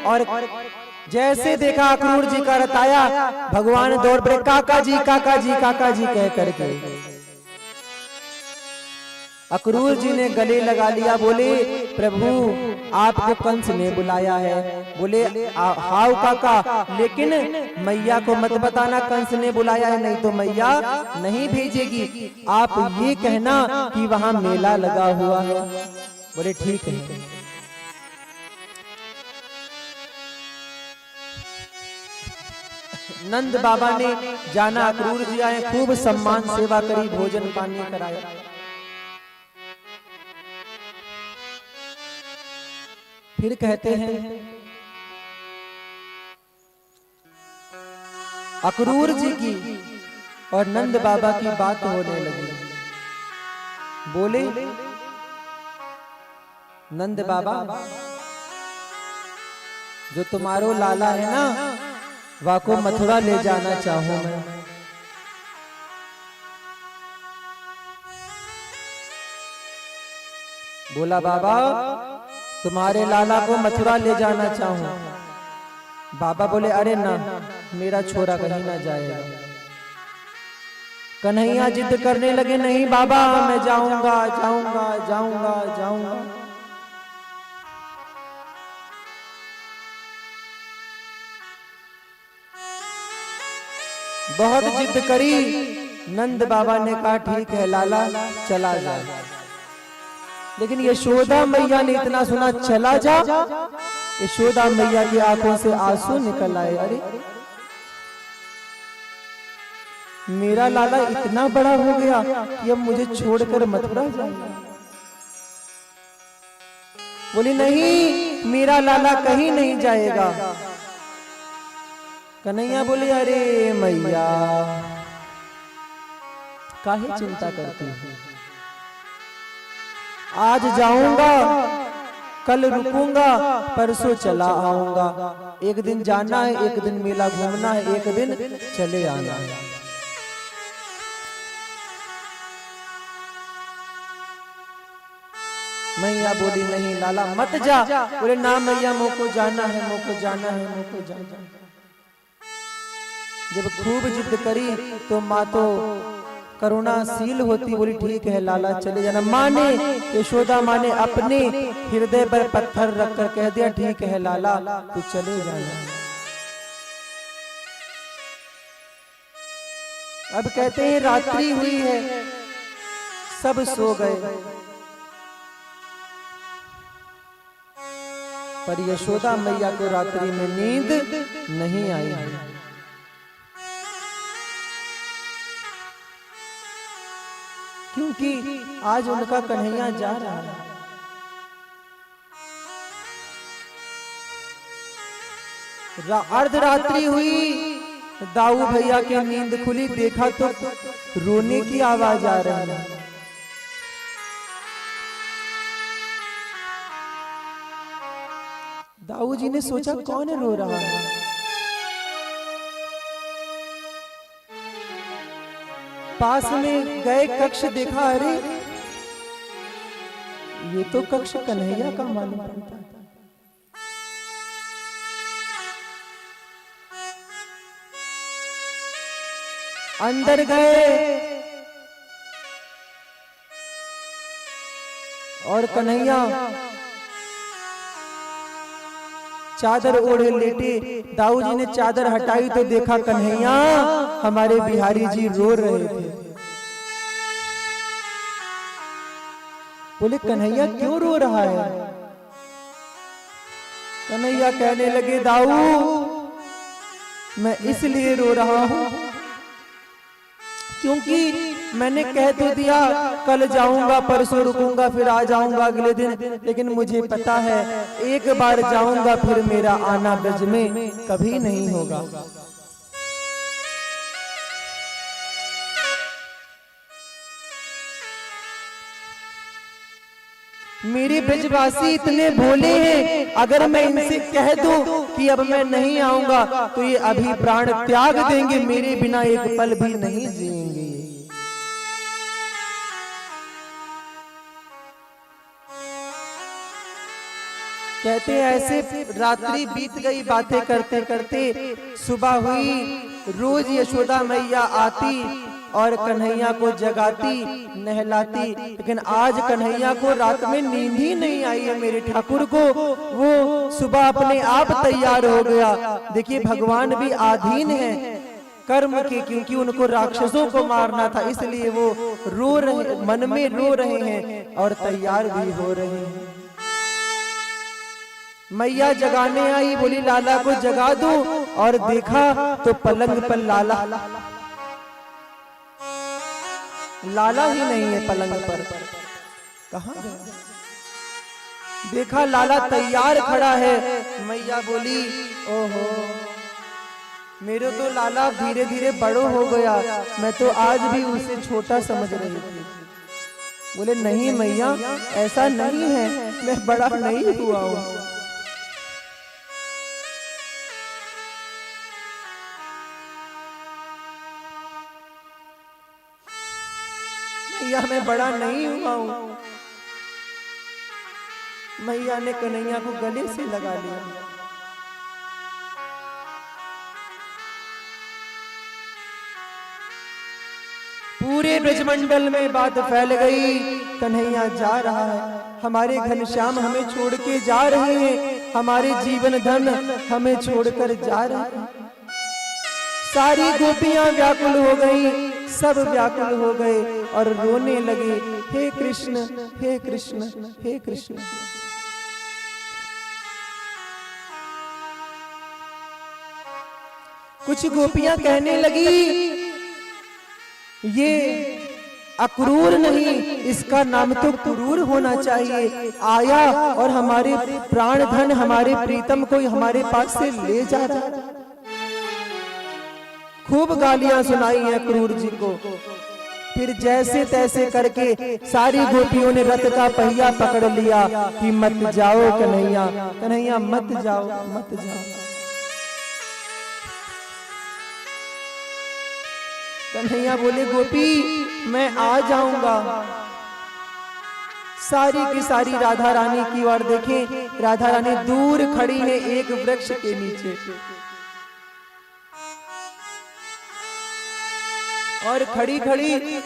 और जैसे देखा अक्रूर जी का रथ आया, भगवान दौड़ पड़े, काका जी काका जी काका जी कह करके। अक्रूर जी ने गले लगा लिया, बोले प्रभु आपको कंस ने बुलाया है। बोले हाउ काका, लेकिन मैया को मत बताना कंस ने बुलाया है, नहीं तो मैया नहीं भेजेगी। आप ये कहना कि वहां मेला लगा हुआ है। बोले ठीक है। नंद बाबा ने जाना, अक्रूर जी आए, खूब सम्मान सेवा करी, भोजन पानी कराया। फिर कहते हैं अक्रूर जी की और नंद बाबा की बात होने लगी। बोले नंद बाबा, जो तुम्हारो लाला है ना, वाको मथुरा ले जाना चाहूं मैं। बोला बाबा तुम्हारे लाला को मथुरा ले जाना चाहूं। बाबा बोले अरे ना, मेरा छोरा कहीं ना जाएगा। कन्हैया जिद करने लगे, नहीं बाबा मैं जाऊंगा जाऊंगा जाऊंगा जाऊंगा। बहुत जिद करी, नंद बाबा ने कहा ठीक है लाला चला जा। लेकिन यशोदा मैया ने इतना सुना चला जा, यशोदा मैया की आंखों से आंसू निकल आए। अरे मेरा लाला इतना बड़ा हो गया कि अब मुझे छोड़कर मथुरा जाएगा। बोली नहीं, मेरा लाला कहीं नहीं जाएगा। कन्हैया बोले अरे मैया काहे चिंता करती है, आज जाऊंगा, कल रुकूंगा, परसों चला आऊंगा। एक दिन जाना है, एक दिन मेला घूमना है, एक दिन चले आना है। मैया बोली नहीं लाला मत जा। बोले ना मैया मोको जाना है, मोको जाना है, मोको जाना है। जब खूब जिद करी तो माँ तो करुणाशील होती, बोली ठीक है लाला चले जाना। माँ ने, यशोदा माँ ने अपने हृदय पर पत्थर रखकर कह दिया ठीक है लाला तू चले जाना। अब कहते हैं रात्रि हुई है, सब सो गए, पर यशोदा मैया को रात्रि में नींद नहीं आई। क्योंकि आज उनका कन्हैया जा रहा है। अर्धरात्रि हुई, दाऊ भैया की नींद खुली, देखा तो रोने की आवाज आ रही है। दाऊ जी ने सोचा कौन रो रहा है। पास में गए, कक्ष देखा, अरे ये तो कक्ष कन्हैया का मालूम पड़ता है। अंदर गए और कन्हैया चादर ओढ़े लेटे। दाऊ जी ने चादर हटाई तो देखा कन्हैया हमारे बिहारी जी रो रहे थे। बोले कन्हैया क्यों रो रहा है? कन्हैया कहने लगे दाऊ मैं इसलिए रो रहा हूं क्योंकि मैंने कह तो दिया कल जाऊंगा, परसों रुकूंगा, फिर आ जाऊंगा अगले दिन, लेकिन मुझे पता है एक बार जाऊंगा फिर मेरा आना ब्रज में कभी नहीं होगा। मेरे ब्रजवासी इतने भोले हैं, अगर मैं इनसे कह दूं कि अब मैं नहीं आऊंगा तो ये अभी प्राण त्याग देंगे, मेरे बिना एक पल भी नहीं जिएंगे। कहते हैं ऐसे रात्रि बीत गई बातें करते करते, सुबह हुई, रोज यशोदा मैया आती और कन्हैया को जगाती, नहलाती, लेकिन आज कन्हैया को रात में नींद ही नहीं आई है। मेरे ठाकुर को वो सुबह अपने आप तैयार हो गया। देखिए भगवान भी अधीन है कर्म के, क्योंकि उनको राक्षसों को मारना था, इसलिए वो रो रहे, मन में रो रहे हैं और तैयार भी हो रहे हैं। मैया जगाने आई, बोली लाला को जगा दो, और देखा तो पलंग पर लाला ही नहीं है पलंग पर, कहां गया? देखा लाला तैयार खड़ा है। मैया बोली ओहो, मेरे तो लाला धीरे धीरे बड़ो हो गया, मैं तो आज भी उसे छोटा समझ रही थी। बोले नहीं मैया, ऐसा नहीं है, मैं बड़ा नहीं हुआ हूं। मैया मैं बड़ा नहीं हुआ हूं। मैया ने कन्हैया को गले से लगा लिया। पूरे ब्रजमंडल में बात फैल गई, कन्हैया जा रहा है, हमारे घनश्याम हमें छोड़ के जा रहे हैं, हमारे जीवन धन हमें छोड़कर जा रहे हैं। सारी गोपियां व्याकुल हो गई, सब व्याकुल हो गए और रोने लगे, हे कृष्ण हे कृष्ण हे कृष्ण। कुछ गोपियां कहने लगी ये अक्रूर नहीं, इसका नाम तो क्रूर होना चाहिए, आया और हमारे प्राण धन हमारे प्रीतम को हमारे पास से ले जा रहा है। खूब गालियां सुनाई हैं क्रूर जी को। फिर जैसे तैसे करके सारी गोपियों ने रथ का पहिया पकड़ लिया कि मत जाओ कन्हैया, कन्हैया मत जाओ मत जाओ। कन्हैया बोले गोपी मैं आ जाऊंगा। सारी की सारी राधा रानी की ओर देखें, राधा रानी दूर खड़ी है एक वृक्ष के नीचे और खड़ी खड़ी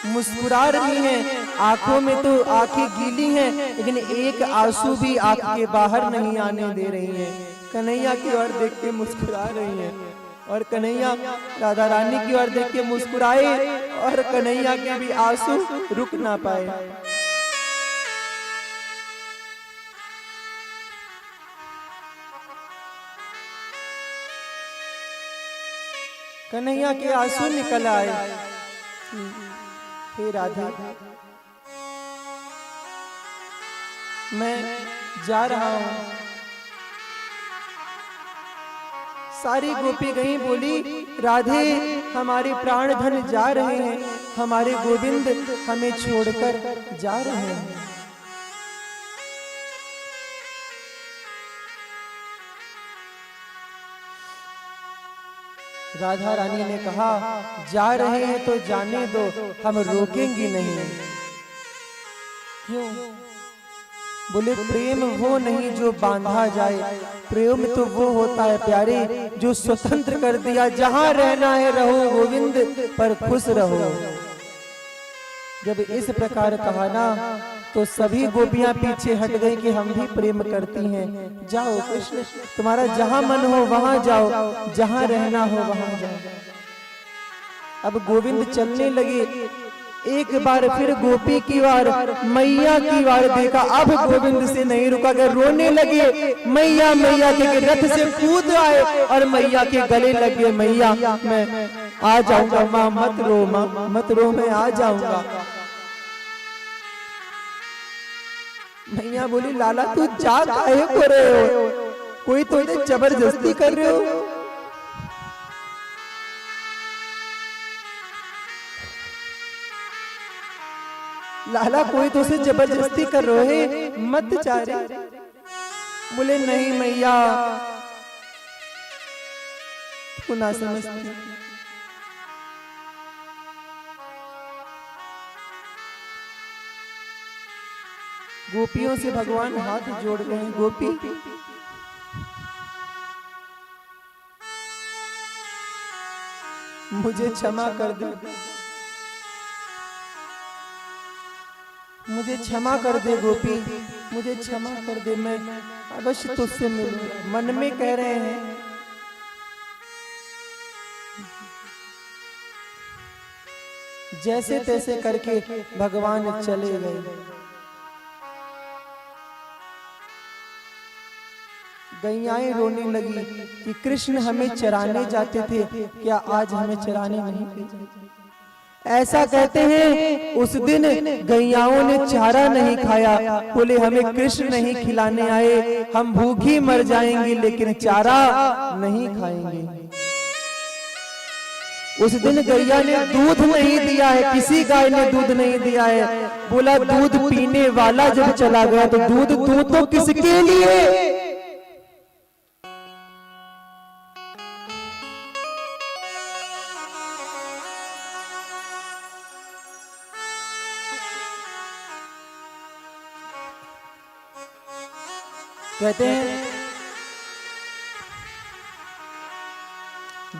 मुस्कुरा रही हैं। आंखों में तो आंखें गीली हैं, लेकिन एक आंसू भी आंख के बाहर नहीं आने दे रही हैं। कन्हैया की ओर देख के मुस्कुरा रही हैं और कन्हैया राधा रानी की ओर देख के मुस्कुराए और कन्हैया के भी आंसू रुक ना पाए। कन्हैया के आंसू निकल आए। हे राधा मैं जा रहा हूं। सारी गोपी गई, बोली राधे हमारे प्राण धन जा रहे हैं, हमारे गोविंद हमें छोड़कर जा रहे हैं। राधा रानी ने कहा जा रहे हैं तो जाने दो, हम रोकेंगे नहीं। क्यों? बोले प्रेम वो नहीं जो बांधा जाए, प्रेम तो वो होता है प्यारे जो स्वतंत्र कर दिया। जहां रहना है रहो गोविंद पर खुश रहो। जब इस प्रकार कहा ना तो सभी गोपियां पीछे हट गई कि हम भी प्रेम करती हैं। जाओ कृष्ण, तुम्हारा जहां मन हो वहां जाओ, जहां रहना हो वहां जाओ। अब गोविंद चलने लगे। एक बार फिर गोपी की वार, मैया की वार देखा। अब गोविंद से नहीं रुका गया, रोने लगे। मैया मैया के रथ से कूद आए और मैया के गले लगे। मैया मैं आ जाऊंगा, माँ मत रो, माँ मत रो, मैं आ जाऊंगा। मैया बोली लाला तू जा काहे को रहे हो, कोई तो जबरदस्ती कर रहे हो। लाला कोई तो उसे जबरदस्ती कर रहे हैं, मत जा रे। बोले नहीं मैया तू ना समझती। गोपियों से भगवान हाथ जोड़ रहे हैं, गोपी मुझे क्षमा कर दे, मुझे क्षमा कर दे गोपी, मुझे क्षमा कर दे, मैं अवश्य तुझसे मिलूं। मन में कह रहे हैं। जैसे तैसे करके भगवान चले गए। गैयाएं रोने लगी कि कृष्ण हमें चराने जाते थे, क्या आज हमें चराने नहीं भेजा? ऐसा कहते हैं उस दिन गैयाओं ने चारा नहीं खाया, बोले हमें कृष्ण नहीं खिलाने आए, हम भूखी मर जाएंगे लेकिन चारा नहीं खाएंगे। उस दिन गैया ने दूध नहीं दिया है, किसी गाय ने दूध नहीं दिया है। बोला दूध पीने वाला जब चला गया तो दूध दूं तो किसके लिए? कहते हैं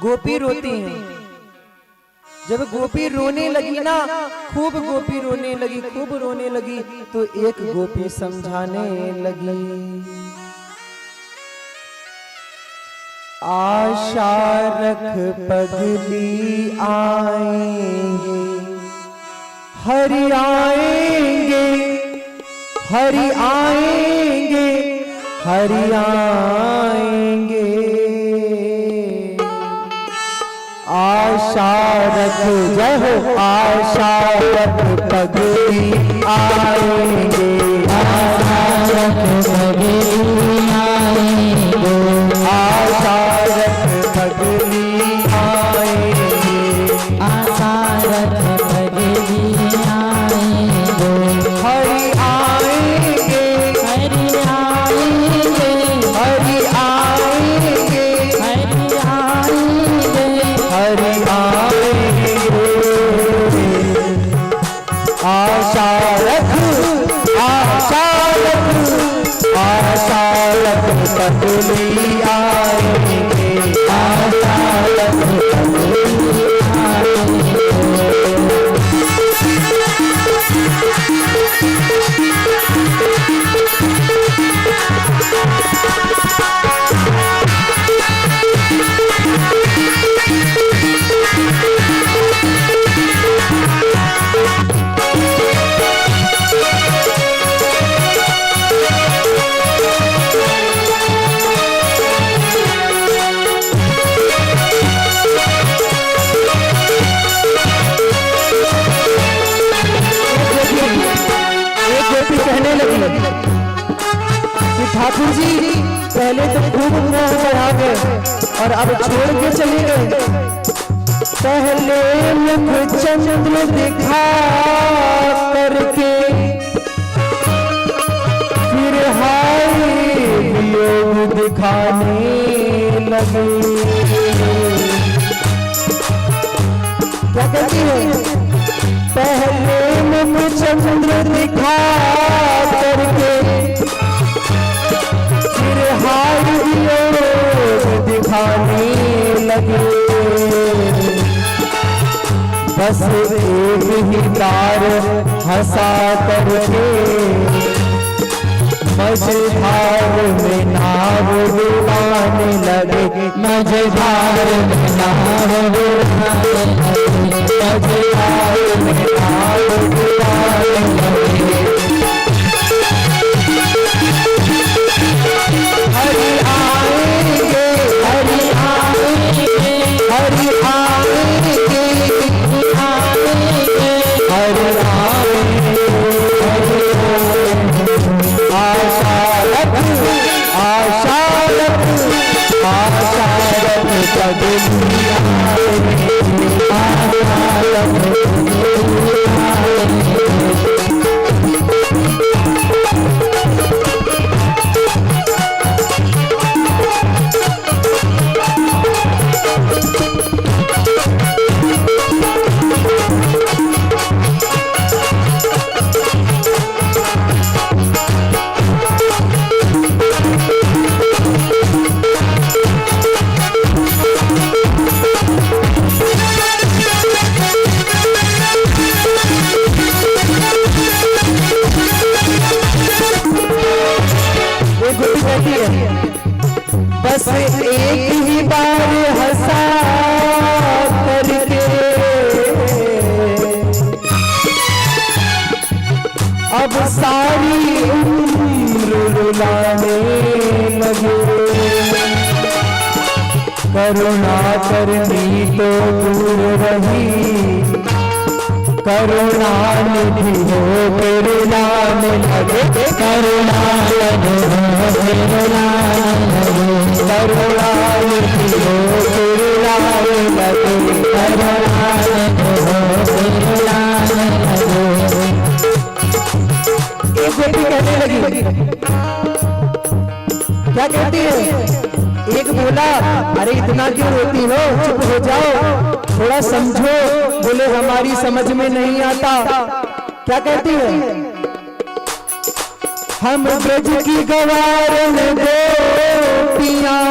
गोपी रोती हैं। जब गोपी रोने लगी ना, खूब गोपी रोने लगी, खूब रोने लगी, तो एक गोपी समझाने लगी। आशा रख पगली आएंगे, हरि आएंगे, हरि आएंगे, हरि आएंगे। आशा रख, जय हो, आशा रख पगली आएंगे, आशा रख पगली आएंगे, आशा रख पगली आएंगे, आशा रख पगली आएंगे, हरि आएंगे, हरि आएंगे, हरि आएंगे, हरि आएंगे, हरि आएंगे। आशा रख, आशा रख, आशा रख पगली आएंगे, आशा रख पगली आएंगे। कहने लगी कि ठाकुर जी पहले तो खूब मोह बढ़ा गए और अब छोड़ के चले गए। पहले मुख चंद्र दिखा करके फिर हाय वियोग दिखाने लगे। क्या कहती है? पहले मुख चंद्र दिखा करके फिर हाय वियोग दिखाने लगे। बस एक ही तार हंसा करके मझधार में नाव डुबाने लगे, मझधार में नाव डुबाने लगे, मझधार में नाव डुबाने लगे। हरि आएंगे, हरि आएंगे, हरि आएंगे, हरि आएंगे, हरि आएंगे। आशा रख, आशा रख, आशा रख पगली आएंगे, आशा रख पगली आएंगे। बस एक ही बार हंसा करके अब सारी उम्र रुलाने लगे। करुणा करनी तो दूर रही, करुणा निधि हो फिर लाने लगे। करुणा निधि हो फिर लाने लगे, करुणा निधि हो फिर लाने लगे, करुणा निधि हो फिर लाने लगे। एक बेटी कहने लगी, क्या कहती है? एक बोला, अरे इतना क्यों रोती हो, चुप हो जाओ, थोड़ा समझो। बोले हमारी समझ में नहीं आता। क्या कहती है? हम ब्रज की गवारन गोपियां,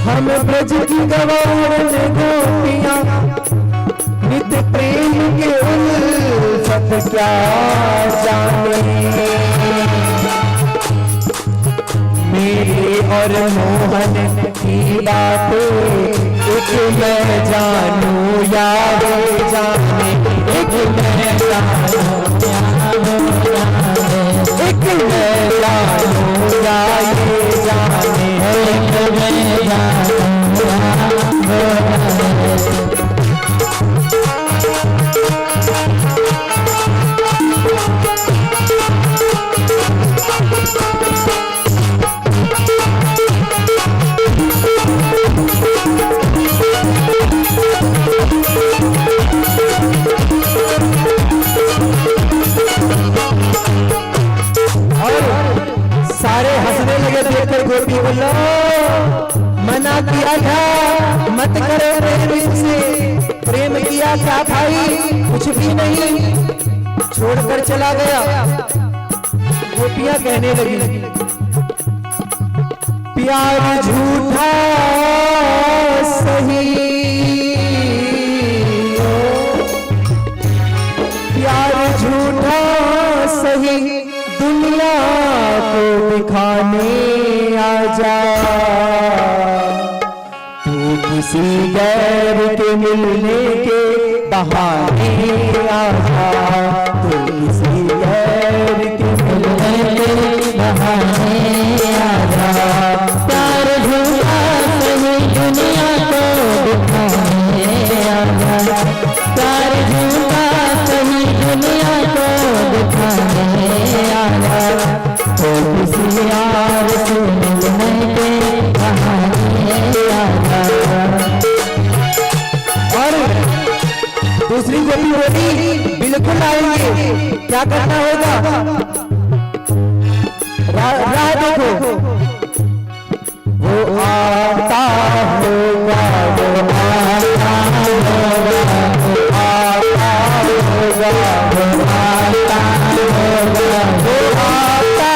हम ब्रज की गवारन गोपियां, नित्य प्रेम के उल्फत क्या जाने। मेरे और मोहन की बातें एक मैं जानू या वे जाने, एक मैं जानू या वो जाने, एक मैं जानू या ये जाने, एक मैं जानू या वो जाने। गोपी बोलो, मना किया था मत करो प्रेम से, प्रेम किया था भाई कुछ भी नहीं, छोड़कर चला गया। गोपियां कहने लगी, प्यार झूठा सही, प्यार झूठा सही, दुनिया को दिखाने आजा। तू किसी गैर के मिलने के बहाने आजा, तू किसी गैर के मिलने के बहाने आजा। प्यार झूठा सही, दुनिया को दिखाने आजा, प्यार झूठा सही, दुनिया को दिखाने आजा। तो किसी यार से मिलने के बहाने आजा। और दूसरी गोपी बोली, बिल्कुल आएंगे, क्या करना होगा? राह देखो, वो आता होगा, वो आता होगा, वो आता होगा, वो आता होगा, वो आता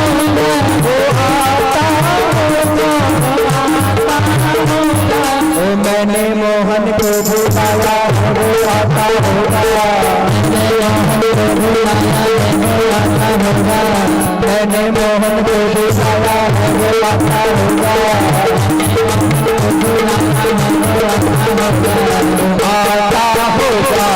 होगा, वो आता होगा, वो आता होगा। मैंने मोहन को बुलाया, वो आता होगा, मैंने मोहन को बुलाया, वो आता होगा, मैंने मोहन को बुलाया, वो आता होगा, आता होगा,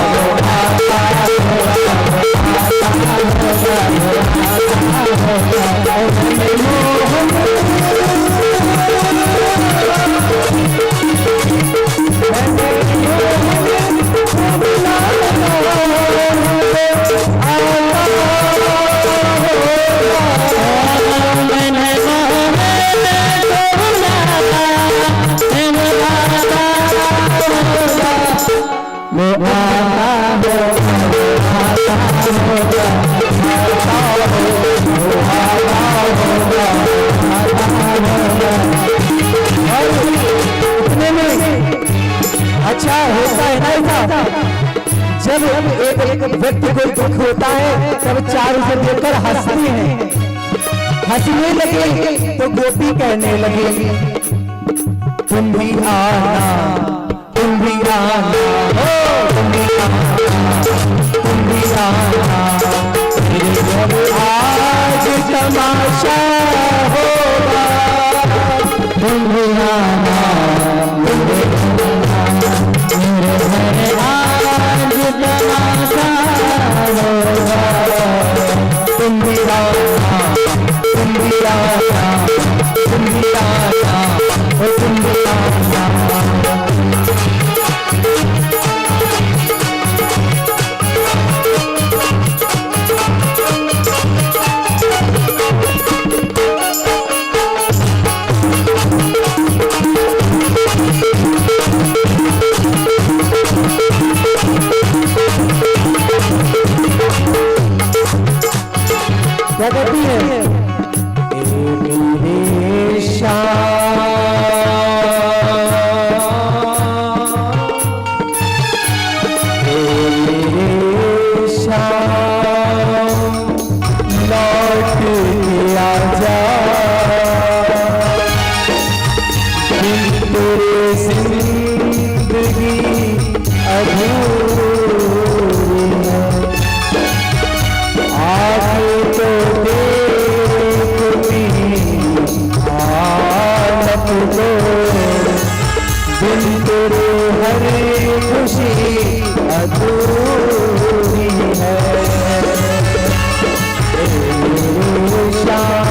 अच्छा होता है ना ऐसा, जब एक व्यक्ति को दुख होता है तब चार उसे देखकर हंसती हैं, हंसने लगे तो गोपी कहने लगी, तुम भी आना, तुम भी आना, तुम भी आना, तुम भी आना, तुम भी आना, तुम भी आना, तुम भी आना, ओ तुम भी आना। क्या कहती है? ए मेरे श्याम, ए मेरे श्याम, लौट के आजा, बिन तेरे जिंदगी अधूरी है। आगे तो देखती हालत को, बिन तेरे हर खुशी अधूरी है। मेरे श्याम,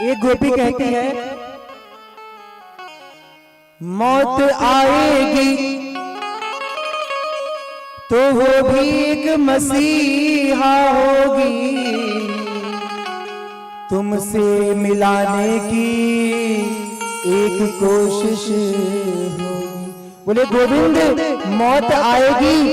एक गोपी कहती है, मौत आएगी तो वो भी एक मसीहा होगी, तुमसे मिलाने की एक कोशिश होगी। बोले गोविंद, मौत आएगी